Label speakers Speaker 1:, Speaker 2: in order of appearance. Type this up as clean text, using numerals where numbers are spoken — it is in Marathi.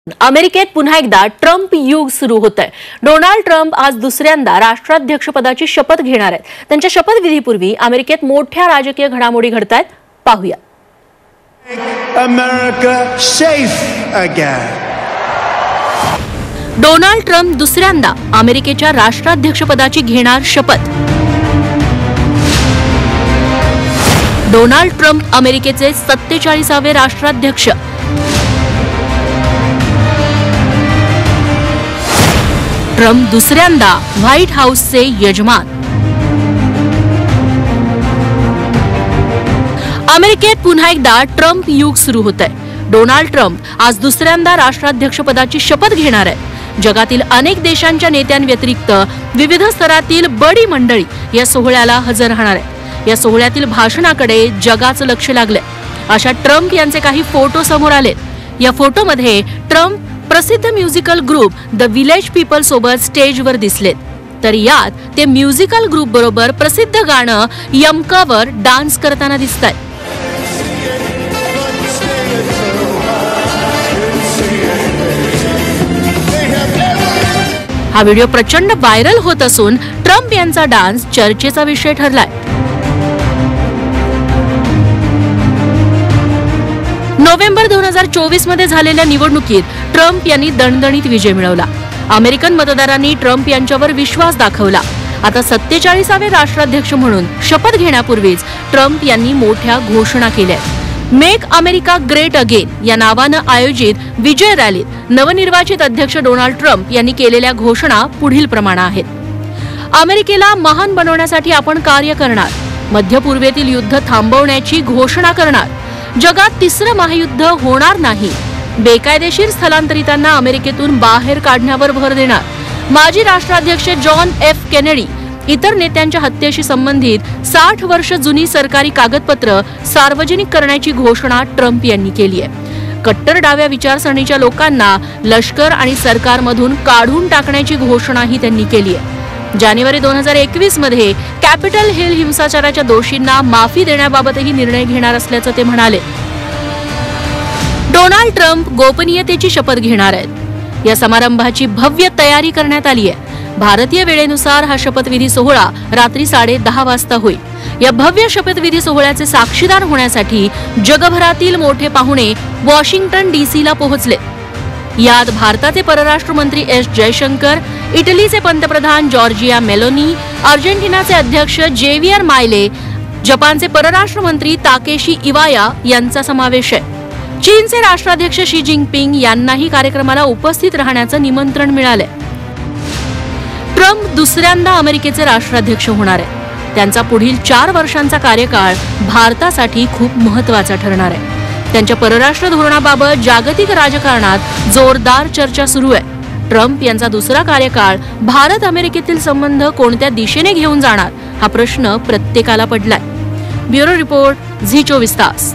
Speaker 1: अमेरिकेत पुन्हा एकदा ट्रम्प युग सुरू होतंय। डोनाल्ड ट्रम्प आज दुसऱ्यांदा राष्ट्राध्यक्षपदाची शपथ घेणार आहेत। त्यांच्या शपथविधीपूर्वी अमेरिकेत मोठ्या राजकीय घडामोडी घडतायत, पाहूया।
Speaker 2: America safe again.
Speaker 1: Donald Trump दुसऱ्यांदा अमेरिकेच्या राष्ट्राध्यक्षपदाची घेणार शपथ। डोनाल्ड ट्रम्प अमेरिकेचे 47वे राष्ट्राध्यक्ष। ट्रम्प दुसऱ्यांदा व्हाईट हाऊसचे यजमान। अमेरिकेत पुन्हा एकदा ट्रम्प युग सुरू होतंय। डोनाल्ड ट्रम्प आज दुसऱ्यांदा राष्ट्राध्यक्षपदाची शपथ घेणार आहेत। जगातील अनेक देशांच्या नेत्यांव्यतिरिक्त विविध स्तरातील बडी मंडळी या सोहळ्याला हजर राहणार आहेत। या सोहळ्यातील भाषणाकडे जगाचं लक्ष लागलंय। अशा ट्रम्प यांचे काही फोटो समोर आलेत। या फोटोमध्ये ट्रम्प प्रसिद्ध musical group the village people सोबत स्टेजवर दिसलेत, तर यात ते म्युझिकल ग्रुप बरोबर प्रसिद्ध गाणं यमकावर डान्स करताना दिसतात। हा व्हिडिओ प्रचंड व्हायरल होत असून ट्रम्प यांचा डान्स चर्चेचा विषय ठरलाय। नोव्हेंबर 2024 मध्ये झालेल्या निवडणुकीत ट्रम्प यांनी दणदणीत विजय मिळवला। अमेरिकन मतदारांनी ट्रम्प यांच्यावर विश्वास दाखवला। आता 47वे राष्ट्राध्यक्ष म्हणून शपथ घेण्यापूर्वीच ट्रम्प यांनी मोठ्या घोषणा केल्या। मेक अमेरिका ग्रेट अगेन या नावानं आयोजित विजय रॅलीत नवनिर्वाचित अध्यक्ष डोनाल्ड ट्रम्प यांनी केलेल्या घोषणा पुढील प्रमाणे आहेत। अमेरिकेला महान बनवण्यासाठी आपण कार्य करणार, मध्य पूर्वेतील युद्ध थांबवण्याची घोषणा करणार, जगात तिसरं महायुद्ध होणार नाही, बेकायदेशीर स्थलांतरितांना अमेरिकेतून बाहेर काढण्यावर भर देणार, माजी राष्ट्राध्यक्ष जॉन एफ केनेडी इतर नेत्यांच्या हत्येशी संबंधित 60 वर्ष जुनी सरकारी कागदपत्र सार्वजनिक करण्याची घोषणा ट्रम्प यांनी केली आहे। कट्टर डाव्या विचारसरणीच्या लोकांना लष्कर आणि सरकारमधून काढून टाकण्याची घोषणाही त्यांनी केली आहे। जानेवारी 2021 मध्ये कॅपिटल हिल हिंसाचाराच्या दोषींना माफी देण्याबाबतही निर्णय घेणार असल्याचं ते म्हणाले। डोनाल्ड ट्रम्प गोपनीयतेची शपथ घेणार आहेत। या समारंभाची भव्य तयारी करण्यात आली आहे। भारतीय वेळेनुसार हा शपथविधी सोहळा रात्री 10:30 वाजता होईल। या भव्य शपथविधी सोहळ्याचे साक्षीदार होण्यासाठी जगभरातील मोठे पाहुणे वॉशिंग्टन DC ला पोहोचले। यात भारताचे परराष्ट्र मंत्री एस जयशंकर, इटलीचे पंतप्रधान जॉर्जिया मेलोनी, अर्जेंटिनाचे अध्यक्ष जेवियर मायले, जपानचे परराष्ट्र मंत्री ताकेशी इवाया यांचा समावेश आहे। चीनचे राष्ट्राध्यक्ष शी जिनपिंग यांनाही कार्यक्रमाला उपस्थित राहण्याचं निमंत्रण मिळालंय। ट्रम्प दुसऱ्यांदा अमेरिकेचे राष्ट्राध्यक्ष होणार आहे। त्यांचा पुढील 4 वर्षांचा कार्यकाळ भारतासाठी खूप महत्त्वाचा ठरणार आहे। त्यांच्या परराष्ट्र धोरणाबाबत जागतिक राजकारणात जोरदार चर्चा सुरू आहे। ट्रम्प यांचा दुसरा कार्यकाळ भारत अमेरिकेतील संबंध कोणत्या दिशेने घेऊन जाणार हा प्रश्न प्रत्येकाला पडलाय। ब्युरो रिपोर्ट, झी 24 तास।